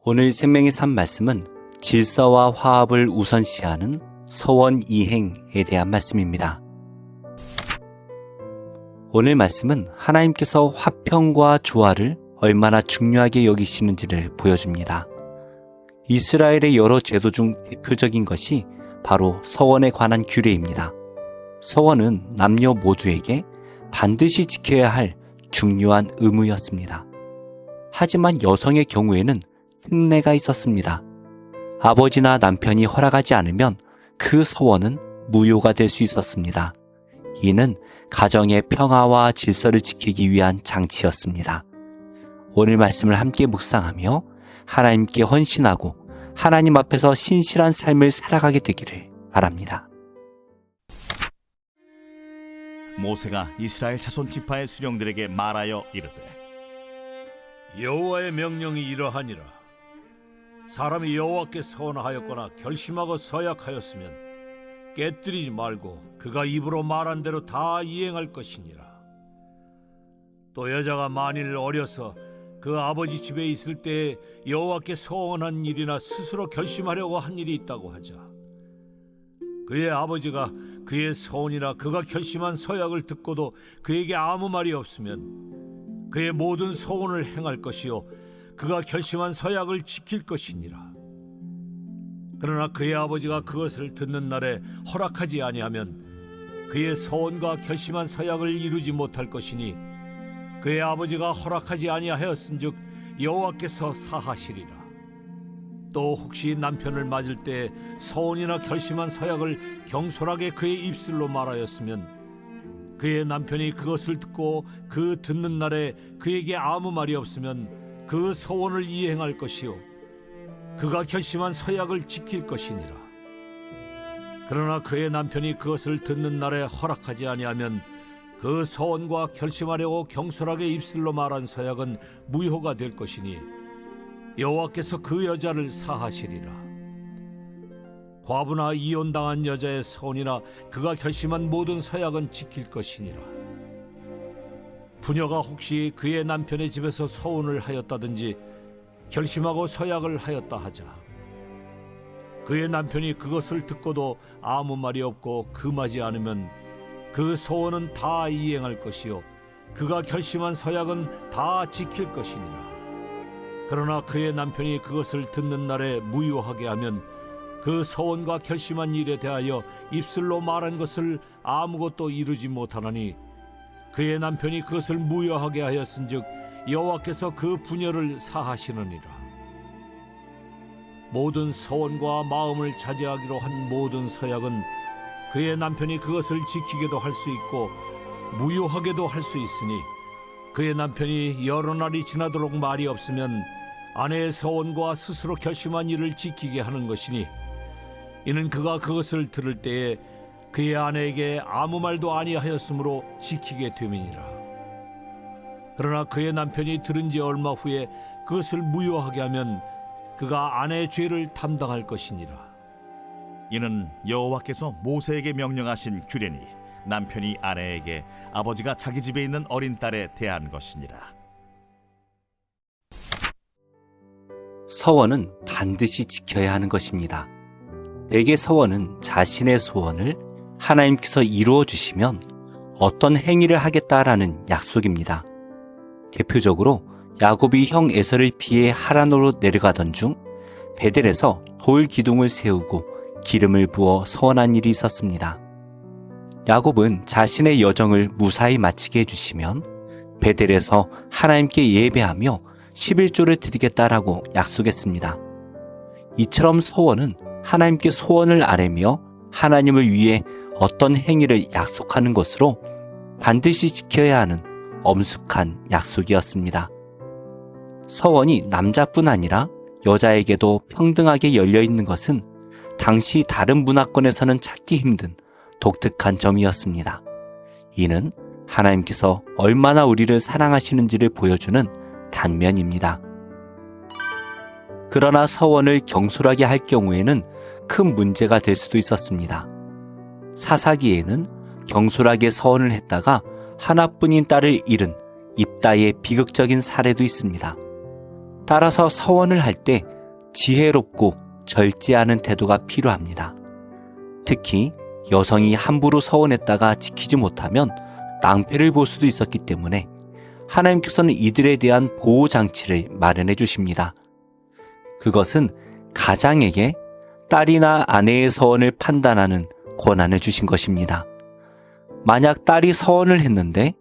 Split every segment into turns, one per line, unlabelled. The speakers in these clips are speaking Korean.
오늘 생명의 삶 말씀은 질서와 화합을 우선시하는 서원 이행에 대한 말씀입니다. 오늘 말씀은 하나님께서 화평과 조화를 얼마나 중요하게 여기시는지를 보여줍니다. 이스라엘의 여러 제도 중 대표적인 것이 바로 서원에 관한 규례입니다. 서원은 남녀 모두에게 반드시 지켜야 할 중요한 의무였습니다. 하지만 여성의 경우에는 특례가 있었습니다. 아버지나 남편이 허락하지 않으면 그 서원은 무효가 될 수 있었습니다. 이는 가정의 평화와 질서를 지키기 위한 장치였습니다. 오늘 말씀을 함께 묵상하며 하나님께 헌신하고 하나님 앞에서 신실한 삶을 살아가게 되기를 바랍니다.
모세가 이스라엘 자손 지파의 수령들에게 말하여 이르되
여호와의 명령이 이러하니라. 사람이 여호와께 서원하였거나 결심하고 서약하였으면 깨뜨리지 말고 그가 입으로 말한 대로 다 이행할 것이니라. 또 여자가 만일 어려서 그 아버지 집에 있을 때에 여호와께 서원한 일이나 스스로 결심하려고 한 일이 있다고 하자. 그의 아버지가 그의 서원이나 그가 결심한 서약을 듣고도 그에게 아무 말이 없으면 그의 모든 서원을 행할 것이요 그가 결심한 서약을 지킬 것이니라. 그러나 그의 아버지가 그것을 듣는 날에 허락하지 아니하면 그의 서원과 결심한 서약을 이루지 못할 것이니 그의 아버지가 허락하지 아니하였은즉 여호와께서 사하시리라. 또 혹시 남편을 맞을 때 서원이나 결심한 서약을 경솔하게 그의 입술로 말하였으면 그의 남편이 그것을 듣고 그 듣는 날에 그에게 아무 말이 없으면 그 서원을 이행할 것이요 그가 결심한 서약을 지킬 것이니라. 그러나 그의 남편이 그것을 듣는 날에 허락하지 아니하면 그 서원과 결심하려고 경솔하게 입술로 말한 서약은 무효가 될 것이니 여호와께서 그 여자를 사하시리라. 과부나 이혼당한 여자의 서원이나 그가 결심한 모든 서약은 지킬 것이니라. 부녀가 혹시 그의 남편의 집에서 서원을 하였다든지 결심하고 서약을 하였다 하자. 그의 남편이 그것을 듣고도 아무 말이 없고 금하지 않으면 그 서원은 다 이행할 것이요 그가 결심한 서약은 다 지킬 것이니라. 그러나 그의 남편이 그것을 듣는 날에 무효하게 하면 그 서원과 결심한 일에 대하여 입술로 말한 것을 아무것도 이루지 못하나니 그의 남편이 그것을 무효하게 하였은즉 여호와께서 그 부녀를 사하시느니라. 모든 서원과 마음을 자제하기로 한 모든 서약은 그의 남편이 그것을 지키게도 할 수 있고 무효하게도 할 수 있으니 그의 남편이 여러 날이 지나도록 말이 없으면 아내의 서원과 스스로 결심한 일을 지키게 하는 것이니 이는 그가 그것을 들을 때에 그의 아내에게 아무 말도 아니하였으므로 지키게 됨이니라. 그러나 그의 남편이 들은 지 얼마 후에 그것을 무효하게 하면 그가 아내의 죄를 담당할 것이니라.
이는 여호와께서 모세에게 명령하신 규례니 남편이 아내에게 아버지가 자기 집에 있는 어린 딸에 대한 것이니라.
서원은 반드시 지켜야 하는 것입니다. 내게 서원은 자신의 소원을 하나님께서 이루어 주시면 어떤 행위를 하겠다라는 약속입니다. 대표적으로 야곱이 형 에서를 피해 하란으로 내려가던 중 베델에서 돌 기둥을 세우고 기름을 부어 서원한 일이 있었습니다. 야곱은 자신의 여정을 무사히 마치게 해주시면 베델에서 하나님께 예배하며 11조를 드리겠다라고 약속했습니다. 이처럼 서원은 하나님께 소원을 아뢰며 하나님을 위해 어떤 행위를 약속하는 것으로 반드시 지켜야 하는 엄숙한 약속이었습니다. 서원이 남자뿐 아니라 여자에게도 평등하게 열려있는 것은 당시 다른 문화권에서는 찾기 힘든 독특한 점이었습니다. 이는 하나님께서 얼마나 우리를 사랑하시는지를 보여주는 단면입니다. 그러나 서원을 경솔하게 할 경우에는 큰 문제가 될 수도 있었습니다. 사사기에는 경솔하게 서원을 했다가 하나뿐인 딸을 잃은 입다의 비극적인 사례도 있습니다. 따라서 서원을 할 때 지혜롭고 절제하는 태도가 필요합니다. 특히 여성이 함부로 서원했다가 지키지 못하면 낭패를 볼 수도 있었기 때문에 하나님께서는 이들에 대한 보호 장치를 마련해 주십니다. 그것은 가장에게 딸이나 아내의 서원을 판단하는 권한을 주신 것입니다. 만약 딸이 서원을 했는데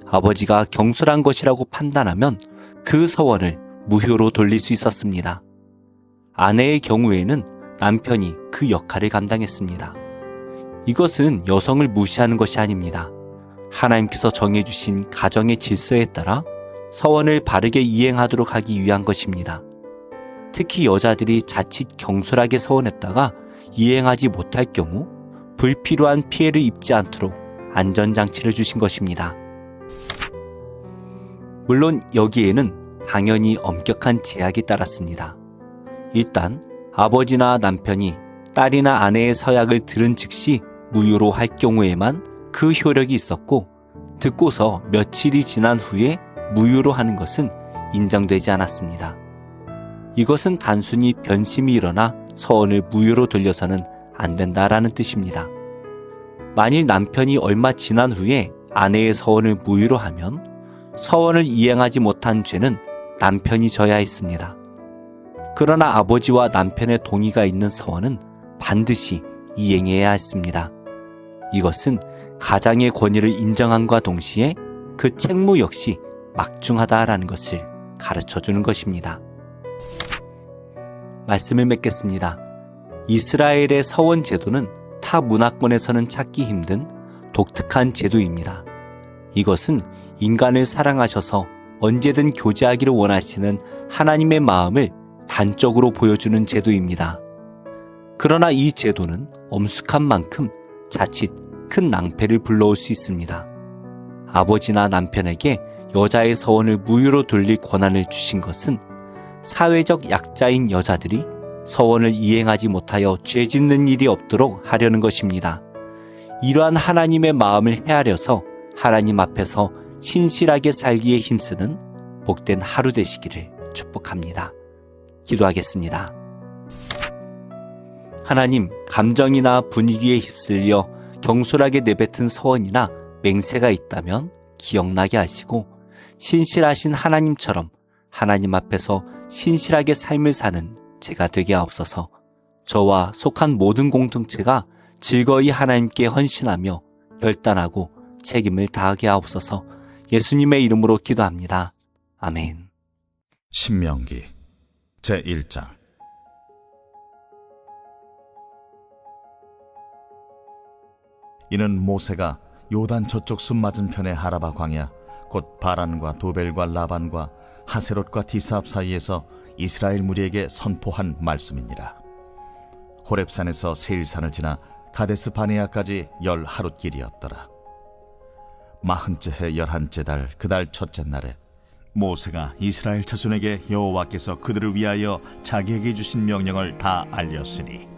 아버지가 경솔한 것이라고 판단하면 그 서원을 무효로 돌릴 수 있었습니다. 아내의 경우에는 남편이 그 역할을 감당했습니다. 이것은 여성을 무시하는 것이 아닙니다. 하나님께서 정해주신 가정의 질서에 따라 서원을 바르게 이행하도록 하기 위한 것입니다. 특히 여자들이 자칫 경솔하게 서원했다가 이행하지 못할 경우 불필요한 피해를 입지 않도록 안전장치를 주신 것입니다. 물론 여기에는 당연히 엄격한 제약이 따랐습니다. 일단 아버지나 남편이 딸이나 아내의 서약을 들은 즉시 무효로 할 경우에만 그 효력이 있었고, 듣고서 며칠이 지난 후에 무효로 하는 것은 인정되지 않았습니다. 이것은 단순히 변심이 일어나 서원을 무효로 돌려서는 안 된다라는 뜻입니다. 만일 남편이 얼마 지난 후에 아내의 서원을 무효로 하면 서원을 이행하지 못한 죄는 남편이 져야 했습니다. 그러나 아버지와 남편의 동의가 있는 서원은 반드시 이행해야 했습니다. 이것은 가장의 권위를 인정함과 동시에 그 책무 역시 막중하다라는 것을 가르쳐주는 것입니다. 말씀을 맺겠습니다. 이스라엘의 서원 제도는 타 문화권에서는 찾기 힘든 독특한 제도입니다. 이것은 인간을 사랑하셔서 언제든 교제하기를 원하시는 하나님의 마음을 단적으로 보여주는 제도입니다. 그러나 이 제도는 엄숙한 만큼 자칫 큰 낭패를 불러올 수 있습니다. 아버지나 남편에게 여자의 서원을 무효로 돌릴 권한을 주신 것은 사회적 약자인 여자들이 서원을 이행하지 못하여 죄 짓는 일이 없도록 하려는 것입니다. 이러한 하나님의 마음을 헤아려서 하나님 앞에서 신실하게 살기에 힘쓰는 복된 하루 되시기를 축복합니다. 기도하겠습니다. 하나님, 감정이나 분위기에 휩쓸려 경솔하게 내뱉은 서원이나 맹세가 있다면 기억나게 하시고, 신실하신 하나님처럼 하나님 앞에서 신실하게 삶을 사는 제가 되게 하옵소서. 저와 속한 모든 공동체가 즐거이 하나님께 헌신하며 결단하고 책임을 다하게 하옵소서. 예수님의 이름으로 기도합니다. 아멘.
신명기 제1장. 이는 모세가 요단 저쪽 숲 맞은편의 하라바 광야 곧 바란과 도벨과 라반과 하세롯과 디사압 사이에서 이스라엘 무리에게 선포한 말씀이니라. 호렙산에서 세일산을 지나 가데스 바네아까지 10하루 길이었더라. 40째 해 11째 달 그 달 첫째 날에 모세가 이스라엘 자손에게 여호와께서 그들을 위하여 자기에게 주신 명령을 다 알렸으니,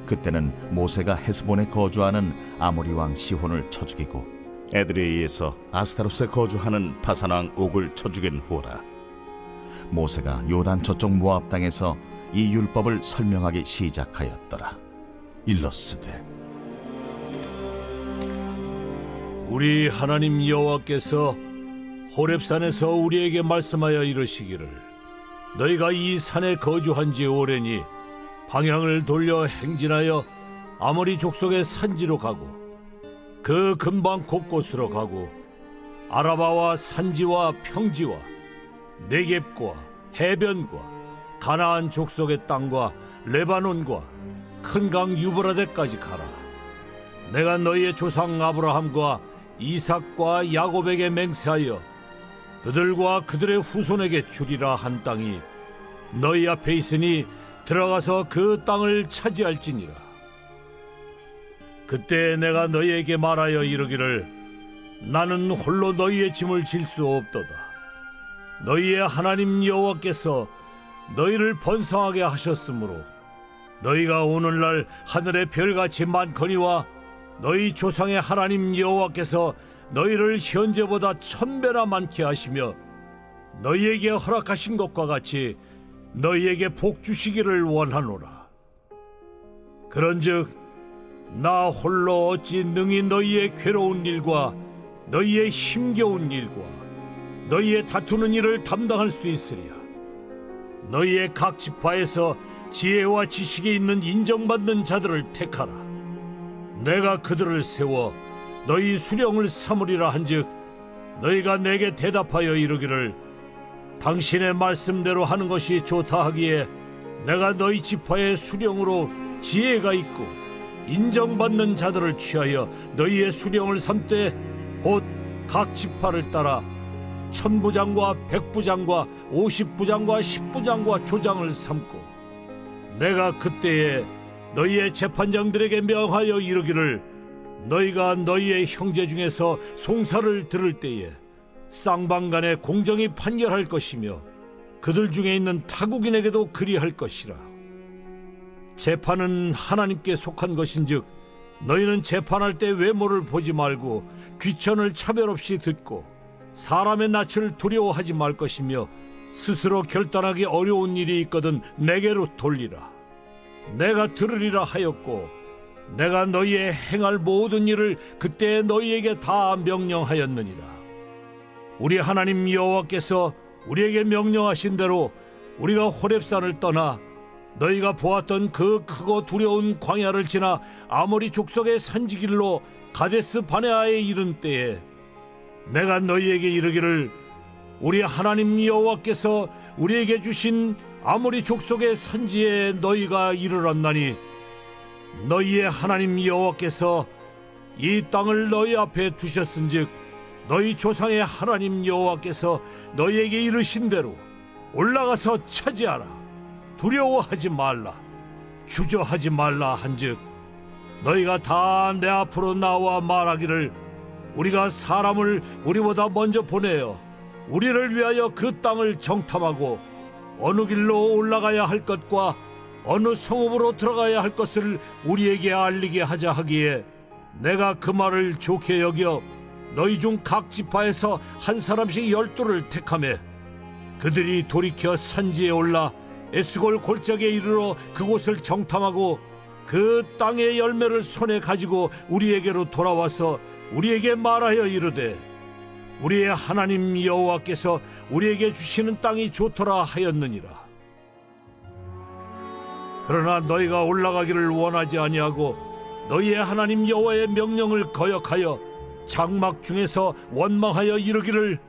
그때는 모세가 헤스본에 거주하는 아모리 왕 시혼을 쳐 죽이고 에드레이에서 아스타롯에 거주하는 바산 왕 옥을 쳐 죽인 후라. 모세가 요단 저쪽 모압 땅에서 이 율법을 설명하기 시작하였더라. 일러스되,
우리 하나님 여호와께서 호렙산에서 우리에게 말씀하여 이르시기를, 너희가 이 산에 거주한 지 오래니 방향을 돌려 행진하여 아모리 족속의 산지로 가고 그 근방 곳곳으로 가고 아라바와 산지와 평지와 네겝과 해변과 가나안 족속의 땅과 레바논과 큰 강 유브라데까지 가라. 내가 너희의 조상 아브라함과 이삭과 야곱에게 맹세하여 그들과 그들의 후손에게 주리라 한 땅이 너희 앞에 있으니 들어가서 그 땅을 차지할지니라. 그때 내가 너희에게 말하여 이르기를, 나는 홀로 너희의 짐을 질 수 없도다. 너희의 하나님 여호와께서 너희를 번성하게 하셨으므로 너희가 오늘날 하늘의 별같이 많거니와 너희 조상의 하나님 여호와께서 너희를 현재보다 1000배나 많게 하시며 너희에게 허락하신 것과 같이 너희에게 복 주시기를 원하노라. 그런즉 나 홀로 어찌 능히 너희의 괴로운 일과 너희의 힘겨운 일과 너희의 다투는 일을 담당할 수 있으랴. 너희의 각 지파에서 지혜와 지식이 있는 인정받는 자들을 택하라. 내가 그들을 세워 너희 수령을 삼으리라 한즉 너희가 내게 대답하여 이르기를 당신의 말씀대로 하는 것이 좋다 하기에 내가 너희 지파의 수령으로 지혜가 있고 인정받는 자들을 취하여 너희의 수령을 삼되 곧 각 지파를 따라 천부장과 백부장과 50부장과 10부장과 조장을 삼고 내가 그때에 너희의 재판장들에게 명하여 이르기를 너희가 너희의 형제 중에서 송사를 들을 때에 쌍방간에 공정히 판결할 것이며 그들 중에 있는 타국인에게도 그리할 것이라. 재판은 하나님께 속한 것인즉 너희는 재판할 때 외모를 보지 말고 귀천을 차별 없이 듣고 사람의 낯을 두려워하지 말 것이며 스스로 결단하기 어려운 일이 있거든 내게로 돌리라. 내가 들으리라 하였고 내가 너희의 행할 모든 일을 그때 너희에게 다 명령하였느니라. 우리 하나님 여호와께서 우리에게 명령하신 대로 우리가 호렙산을 떠나 너희가 보았던 그 크고 두려운 광야를 지나 아모리 족속의 산지길로 가데스 바네아에 이른 때에 내가 너희에게 이르기를 우리 하나님 여호와께서 우리에게 주신 아모리 족속의 산지에 너희가 이르렀나니 너희의 하나님 여호와께서 이 땅을 너희 앞에 두셨은즉 너희 조상의 하나님 여호와께서 너희에게 이르신 대로 올라가서 차지하라. 두려워하지 말라. 주저하지 말라 한즉 너희가 다 내 앞으로 나와 말하기를 우리가 사람을 우리보다 먼저 보내어 우리를 위하여 그 땅을 정탐하고 어느 길로 올라가야 할 것과 어느 성읍으로 들어가야 할 것을 우리에게 알리게 하자 하기에 내가 그 말을 좋게 여겨 너희 중 각 지파에서 한 사람씩 12를 택하매 그들이 돌이켜 산지에 올라 에스골 골짜기에 이르러 그곳을 정탐하고 그 땅의 열매를 손에 가지고 우리에게로 돌아와서 우리에게 말하여 이르되 우리의 하나님 여호와께서 우리에게 주시는 땅이 좋더라 하였느니라. 그러나 너희가 올라가기를 원하지 아니하고 너희의 하나님 여호와의 명령을 거역하여 장막 중에서 원망하여 이르기를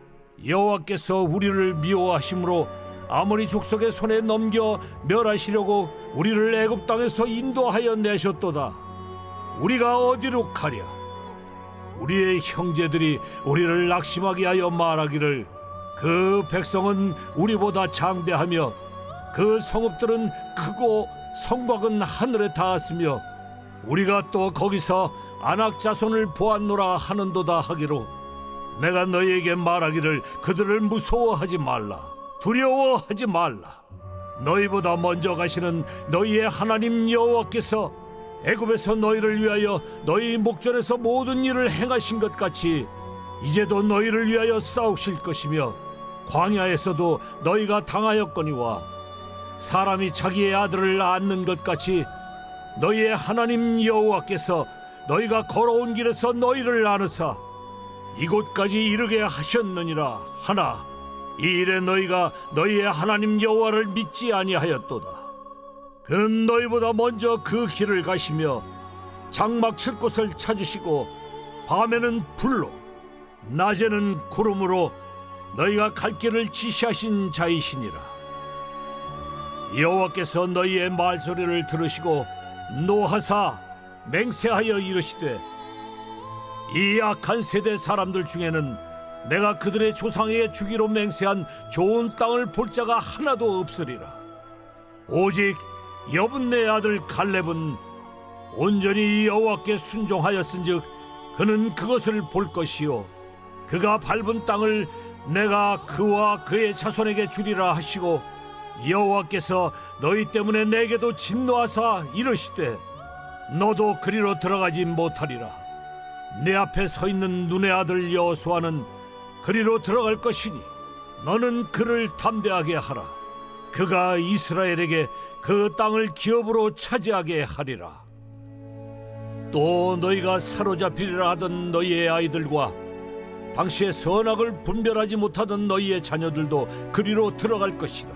여호와께서 우리를 미워하심으로 아모리 족속의 손에 넘겨 멸하시려고 우리를 애굽 땅에서 인도하여 내셨도다. 우리가 어디로 가랴? 우리의 형제들이 우리를 낙심하게 하여 말하기를 그 백성은 우리보다 장대하며 그 성읍들은 크고 성곽은 하늘에 닿았으며 우리가 또 거기서 아낙 자손을 보았노라 하는도다 하기로 내가 너희에게 말하기를 그들을 무서워하지 말라. 두려워하지 말라. 너희보다 먼저 가시는 너희의 하나님 여호와께서 애굽에서 너희를 위하여 너희 목전에서 모든 일을 행하신 것 같이 이제도 너희를 위하여 싸우실 것이며 광야에서도 너희가 당하였거니와 사람이 자기의 아들을 낳는 것 같이 너희의 하나님 여호와께서 너희가 걸어온 길에서 너희를 나누사 이곳까지 이르게 하셨느니라 하나 이 일에 너희가 너희의 하나님 여호와를 믿지 아니하였도다. 그는 너희보다 먼저 그 길을 가시며 장막 칠 곳을 찾으시고 밤에는 불로 낮에는 구름으로 너희가 갈 길을 지시하신 자이시니라. 여호와께서 너희의 말소리를 들으시고 노하사 맹세하여 이르시되 이 악한 세대 사람들 중에는 내가 그들의 조상에게 주기로 맹세한 좋은 땅을 볼 자가 하나도 없으리라. 오직 여분네 아들 갈렙은 온전히 여호와께 순종하였은즉 그는 그것을 볼 것이요 그가 밟은 땅을 내가 그와 그의 자손에게 주리라 하시고 여호와께서 너희 때문에 내게도 진노하사 이르시되 너도 그리로 들어가지 못하리라. 내 앞에 서 있는 눈의 아들 여호수아는 그리로 들어갈 것이니 너는 그를 담대하게 하라. 그가 이스라엘에게 그 땅을 기업으로 차지하게 하리라. 또 너희가 사로잡히리라 하던 너희의 아이들과 당시에 선악을 분별하지 못하던 너희의 자녀들도 그리로 들어갈 것이라.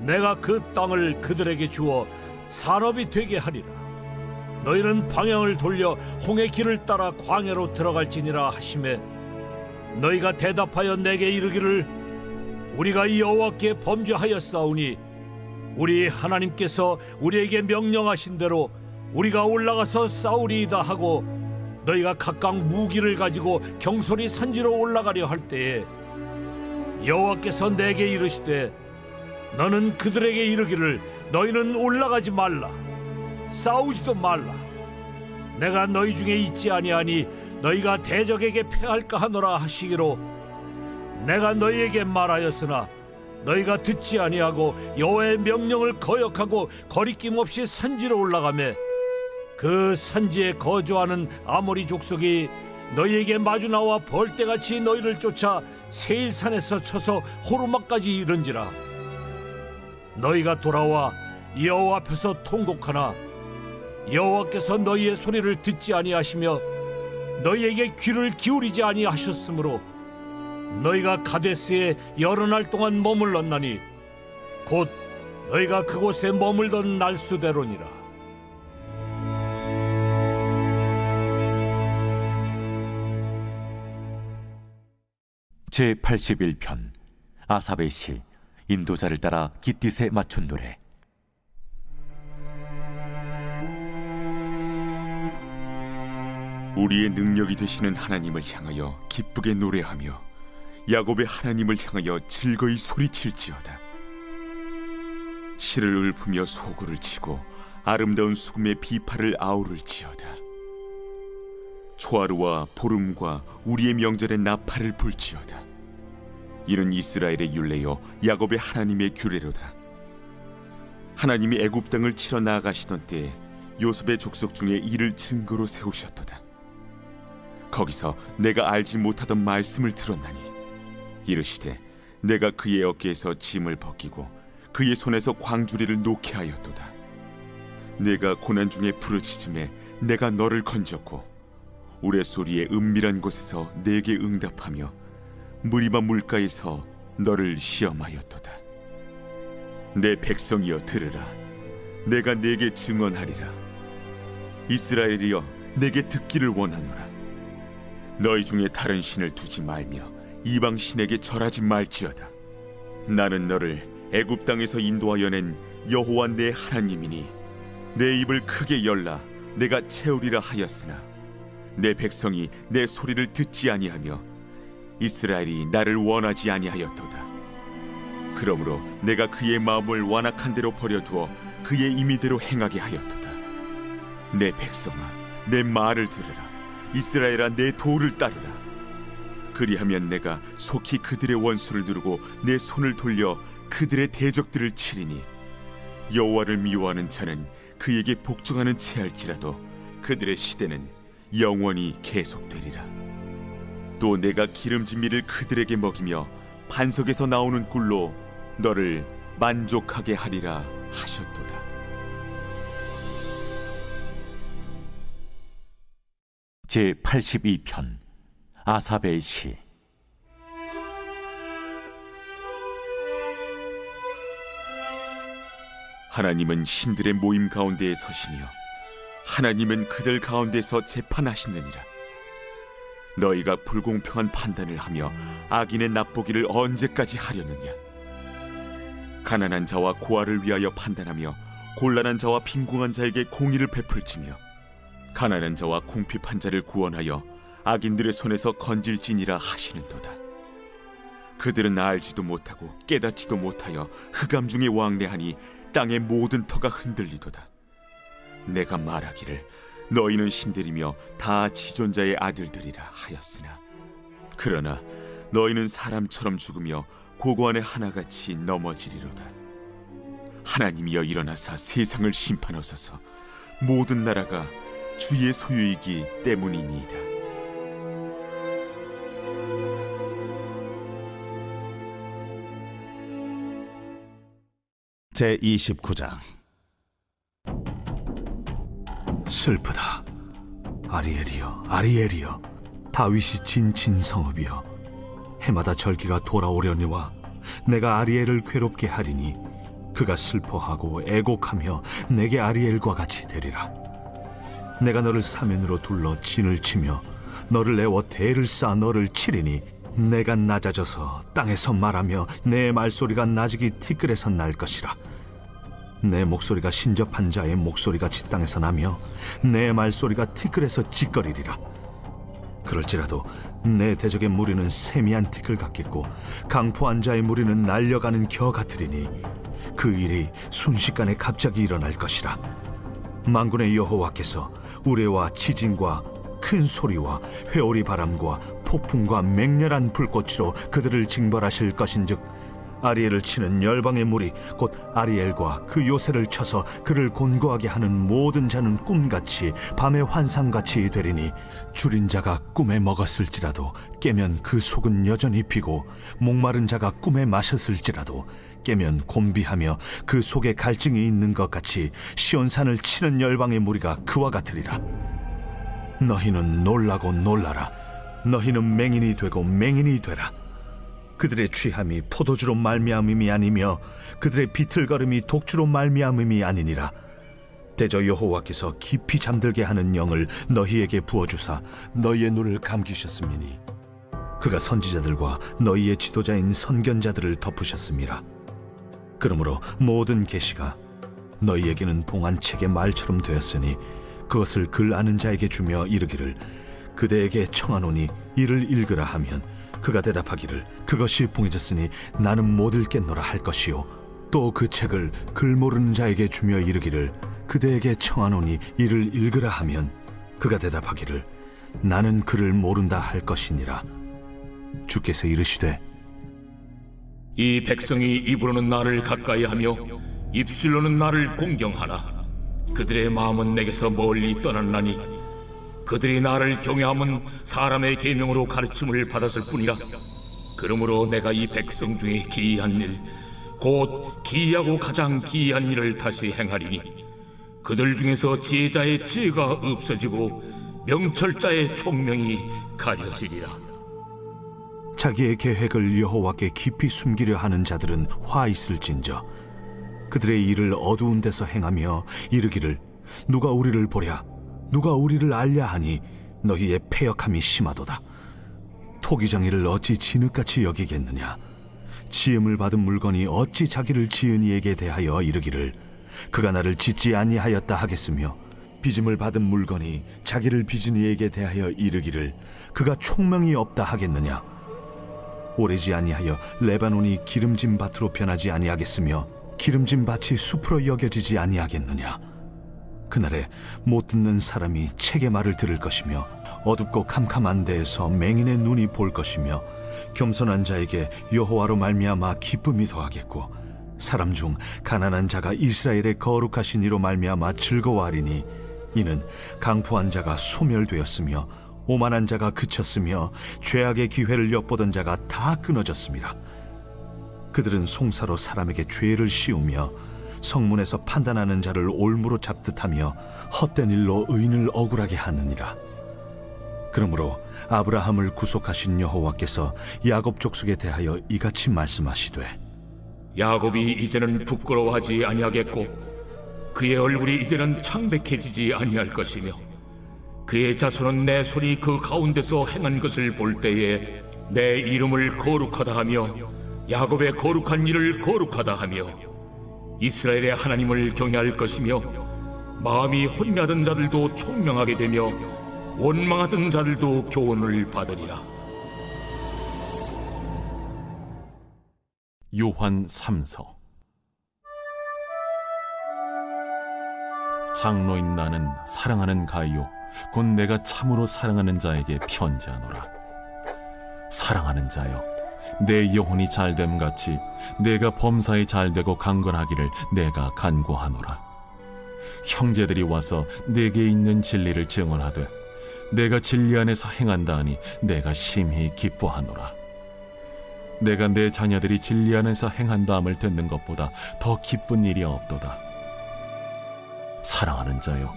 내가 그 땅을 그들에게 주어 산업이 되게 하리라. 너희는 방향을 돌려 홍해 길을 따라 광야로 들어갈지니라 하시매, 너희가 대답하여 내게 이르기를 우리가 여호와께 범죄하였사오니 우리 하나님께서 우리에게 명령하신 대로 우리가 올라가서 싸우리이다 하고, 너희가 각각 무기를 가지고 경솔히 산지로 올라가려 할 때에 여호와께서 내게 이르시되, 너는 그들에게 이르기를 너희는 올라가지 말라, 싸우지도 말라. 내가 너희 중에 있지 아니하니 너희가 대적에게 패할까 하노라 하시기로, 내가 너희에게 말하였으나 너희가 듣지 아니하고 여호와의 명령을 거역하고 거리낌 없이 산지로 올라가매, 그 산지에 거주하는 아모리 족속이 너희에게 마주 나와 벌떼같이 너희를 쫓아 세일산에서 쳐서 호르마까지 이른지라. 너희가 돌아와 여호와 앞에서 통곡하나 여호와께서 너희의 소리를 듣지 아니하시며 너희에게 귀를 기울이지 아니하셨으므로 너희가 가데스에 여러 날 동안 머물렀나니 곧 너희가 그곳에 머물던 날수대로니라.
제81편 아삽의 시. 인도자를 따라 깃딧에 맞춘 노래.
우리의 능력이 되시는 하나님을 향하여 기쁘게 노래하며 야곱의 하나님을 향하여 즐거이 소리칠지어다. 실을 읊으며 소구를 치고 아름다운 수금의 비파를 아우를지어다. 초하루와 보름과 우리의 명절에 나팔을 불지어다. 이는 이스라엘의 율례요 야곱의 하나님의 규례로다. 하나님이 애굽 땅을 치러 나아가시던 때에 요셉의 족속 중에 이를 증거로 세우셨도다. 거기서 내가 알지 못하던 말씀을 들었나니, 이르시되 내가 그의 어깨에서 짐을 벗기고 그의 손에서 광주리를 놓게 하였도다. 내가 고난 중에 부르짖음에 내가 너를 건졌고 우레소리의 은밀한 곳에서 내게 응답하며 무리바 물가에서 너를 시험하였도다. 내 백성이여 들으라. 내가 내게 증언하리라. 이스라엘이여 내게 듣기를 원하노라. 너희 중에 다른 신을 두지 말며 이방 신에게 절하지 말지어다. 나는 너를 애굽 땅에서 인도하여 낸 여호와 내 하나님이니 내 입을 크게 열라 내가 채우리라 하였으나 내 백성이 내 소리를 듣지 아니하며 이스라엘이 나를 원하지 아니하였도다. 그러므로 내가 그의 마음을 완악한 대로 버려두어 그의 임의대로 행하게 하였도다. 내 백성아 내 말을 들으라. 이스라엘아 내 도를 따르라. 그리하면 내가 속히 그들의 원수를 누르고 내 손을 돌려 그들의 대적들을 치리니, 여호와를 미워하는 자는 그에게 복종하는 채할지라도 그들의 시대는 영원히 계속되리라. 또 내가 기름진미를 그들에게 먹이며 반석에서 나오는 꿀로 너를 만족하게 하리라 하셨도다.
제82편 아삽의 시.
하나님은 신들의 모임 가운데에 서시며 하나님은 그들 가운데서 재판하시느니라. 너희가 불공평한 판단을 하며 악인의 납보기를 언제까지 하려느냐. 가난한 자와 고아를 위하여 판단하며 곤란한 자와 빈궁한 자에게 공의를 베풀지며 가난한 자와 궁핍한 자를 구원하여 악인들의 손에서 건질지니라 하시는도다. 그들은 알지도 못하고 깨닫지도 못하여 흑암 중에 왕래하니 땅의 모든 터가 흔들리도다. 내가 말하기를 너희는 신들이며 다 지존자의 아들들이라 하였으나, 그러나 너희는 사람처럼 죽으며 고고한의 하나같이 넘어지리로다. 하나님이여 일어나사 세상을 심판하소서. 모든 나라가 주의 소유이기 때문이니이다.
제29장.
슬프다. 아리엘이여, 아리엘이여, 다윗이 진친 성읍이여, 해마다 절기가 돌아오려니와 내가 아리엘을 괴롭게 하리니 그가 슬퍼하고 애곡하며 내게 아리엘과 같이 되리라. 내가 너를 사면으로 둘러 진을 치며 너를 내워 대를 쌓아 너를 치리니 내가 낮아져서 땅에서 말하며 내 말소리가 나직이 티끌에서 날 것이라. 내 목소리가 신접한 자의 목소리같이 땅에서 나며 내 말소리가 티끌에서 찌꺼리리라. 그럴지라도 내 대적의 무리는 세미한 티끌 같겠고 강포한 자의 무리는 날려가는 겨 같으리니 그 일이 순식간에 갑자기 일어날 것이라. 만군의 여호와께서 우레와 지진과 큰 소리와 회오리 바람과 폭풍과 맹렬한 불꽃으로 그들을 징벌하실 것인즉 아리엘을 치는 열방의 무리 곧 아리엘과 그 요새를 쳐서 그를 곤고하게 하는 모든 자는 꿈같이 밤의 환상같이 되리니 줄인 자가 꿈에 먹었을지라도 깨면 그 속은 여전히 비고 목마른 자가 꿈에 마셨을지라도 깨면 곤비하며 그 속에 갈증이 있는 것 같이 시온산을 치는 열방의 무리가 그와 같으리라. 너희는 놀라고 놀라라. 너희는 맹인이 되고 맹인이 되라. 그들의 취함이 포도주로 말미암음이 아니며 그들의 비틀거림이 독주로 말미암음이 아니니라. 대저 여호와께서 깊이 잠들게 하는 영을 너희에게 부어주사 너희의 눈을 감기셨음이니 그가 선지자들과 너희의 지도자인 선견자들을 덮으셨음이라. 그러므로 모든 계시가 너희에게는 봉안책의 말처럼 되었으니 그것을 글 아는 자에게 주며 이르기를 그대에게 청하노니 이를 읽으라 하면 그가 대답하기를 그것이 봉해졌으니 나는 못 읽겠노라 할 것이요 또 그 책을 글 모르는 자에게 주며 이르기를 그대에게 청하노니 이를 읽으라 하면 그가 대답하기를 나는 글을 모른다 할 것이니라. 주께서 이르시되
이 백성이 입으로는 나를 가까이하며 입술로는 나를 공경하나 그들의 마음은 내게서 멀리 떠났나니 그들이 나를 경외함은 사람의 계명으로 가르침을 받았을 뿐이라. 그러므로 내가 이 백성 중에 기이한 일 곧 기이하고 가장 기이한 일을 다시 행하리니 그들 중에서 지혜자의 지혜가 없어지고 명철자의 총명이 가려지리라.
자기의 계획을 여호와께 깊이 숨기려 하는 자들은 화 있을진저 그들의 일을 어두운 데서 행하며 이르기를 누가 우리를 보랴 누가 우리를 알랴 하니 너희의 패역함이 심하도다. 토기장이를 어찌 진흙같이 여기겠느냐. 지음을 받은 물건이 어찌 자기를 지은 이에게 대하여 이르기를 그가 나를 짓지 아니하였다 하겠으며 빚음을 받은 물건이 자기를 빚은 이에게 대하여 이르기를 그가 총명이 없다 하겠느냐. 오래지 아니하여 레바논이 기름진 밭으로 변하지 아니하겠으며 기름진 밭이 숲으로 여겨지지 아니하겠느냐. 그날에 못 듣는 사람이 책의 말을 들을 것이며 어둡고 캄캄한 데에서 맹인의 눈이 볼 것이며 겸손한 자에게 여호와로 말미암아 기쁨이 더하겠고 사람 중 가난한 자가 이스라엘의 거룩하신 이로 말미암아 즐거워하리니 이는 강포한 자가 소멸되었으며 오만한 자가 그쳤으며 죄악의 기회를 엿보던 자가 다 끊어졌습니다. 그들은 송사로 사람에게 죄를 씌우며 성문에서 판단하는 자를 올무로 잡듯하며 헛된 일로 의인을 억울하게 하느니라. 그러므로 아브라함을 구속하신 여호와께서 야곱 족속에 대하여 이같이 말씀하시되
야곱이 이제는 부끄러워하지 아니하겠고 그의 얼굴이 이제는 창백해지지 아니할 것이며 그의 자손은 내 손이 그 가운데서 행한 것을 볼 때에 내 이름을 거룩하다 하며 야곱의 거룩한 일을 거룩하다 하며 이스라엘의 하나님을 경외할 것이며 마음이 혼미하던 자들도 총명하게 되며 원망하던 자들도 교훈을 받으리라.
요한 3서. 장로인 나는 사랑하는 가이요 곧 내가 참으로 사랑하는 자에게 편지하노라. 사랑하는 자여, 내 영혼이 잘됨 같이 내가 범사에 잘되고 강건하기를 내가 간구하노라. 형제들이 와서 내게 있는 진리를 증언하되 내가 진리 안에서 행한다 하니 내가 심히 기뻐하노라. 내가 내 자녀들이 진리하면서 행한다함을 듣는 것보다 더 기쁜 일이 없도다. 사랑하는 자여,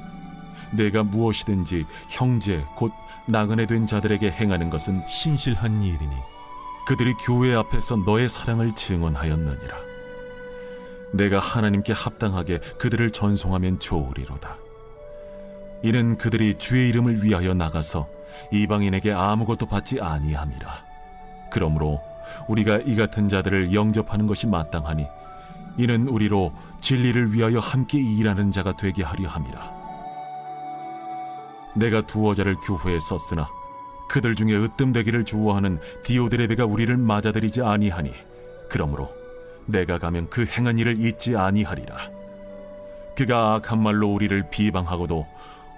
내가 무엇이든지 형제 곧 나그네 된 자들에게 행하는 것은
신실한 일이니
그들이 교회 앞에서 너의 사랑을 증언하였느니라. 내가 하나님께 합당하게 그들을 전송하면 좋으리로다. 이는 그들이 주의 이름을 위하여 나가서 이방인에게 아무것도 받지 아니함이라. 그러므로 우리가 이 같은 자들을 영접하는 것이 마땅하니 이는 우리로 진리를 위하여 함께 일하는 자가 되게 하려 함이라. 내가 두어 자를 교회에 썼으나 그들 중에 으뜸되기를 좋아하는 디오드레베가 우리를 맞아들이지 아니하니 그러므로 내가 가면 그 행한 일을 잊지 아니하리라. 그가 악한 말로 우리를 비방하고도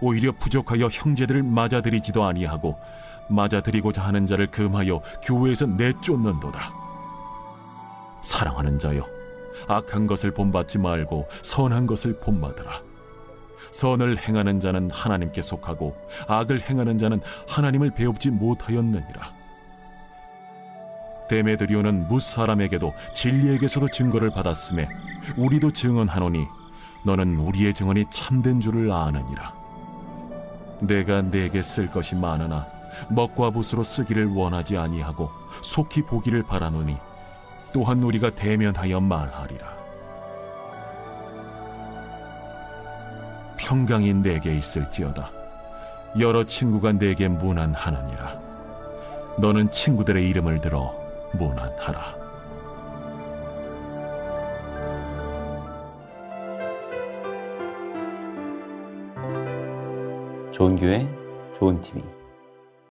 오히려 부족하여 형제들을 맞아들이지도 아니하고 맞아들이고자 하는 자를 금하여 교회에서 내쫓는도다. 사랑하는 자여, 악한 것을 본받지 말고 선한 것을 본받으라. 선을 행하는 자는 하나님께 속하고 악을 행하는 자는 하나님을 배웁지 못하였느니라. 데메드리오는 뭇사람에게도 진리에게서도 증거를 받았음에 우리도 증언하노니 너는 우리의 증언이 참된 줄을 아느니라. 내가 네게 쓸 것이 많으나 먹과 붓으로 쓰기를 원하지 아니하고 속히 보기를 바라노니 또한 우리가 대면하여 말하리라. 평강이 내게 있을지어다. 여러 친구가 내게 문안하느니라. 너는 친구들의 이름을 들어 문안하라.
좋은 교회, 좋은 TV.